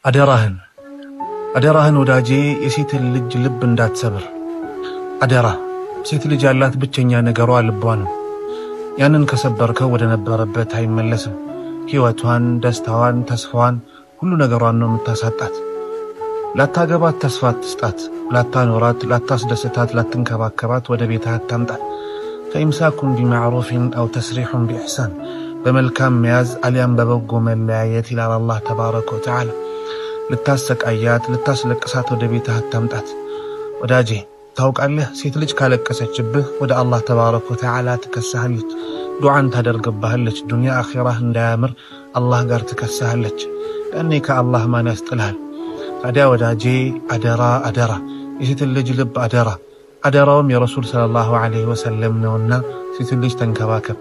አደራህን ወዳጄ የሴትን ልጅ ልብ እንዳትሰብር። አደራ ሴት ልጅ ያላት ብቸኛ ነገሯ ልቧ ነው። ያንን ከሰበርከው ወደ ነበረበት አይመለስም። ሕይወቷን፣ ደስታዋን፣ ተስፋዋን፣ ሁሉ ነገሯን ነው የምታሳጣት። ላታገባት ተስፋ አትስጣት። ላታኖራት፣ ላታስደስታት፣ ላትንከባከባት ወደ ቤትህ አታምጣት። ፈኢምሳኩን ቢማዕሩፊን አው ተስሪሑን ቢኢሕሳን፣ በመልካም መያዝ አሊያም በበጎ መለያየት ይላል አላህ ተባረከ ወተዓላ። ልታሰቃያት፣ ልታስለቅሳት ወደ ቤትህ አታምጣት። ወዳጄ ታውቃለህ፣ ሴት ልጅ ካለቀሰችብህ ወደ አላህ ተባረከ ወተዓላ ትከሳሃለች፣ ዱዓን ታደርግብሃለች። ዱንያ አኺራህ እንዳያምር አላህ ጋር ትከሳሃለች። ያኔ ከአላህ ማን ያስጥልሃል? ታዲያ ወዳጄ አደራ የሴትን ልጅ ልብ አደራውም የረሱል ሰለላሁ ዐለይሂ ወሰለም ነውና ሴትን ልጅ ተንከባከብ።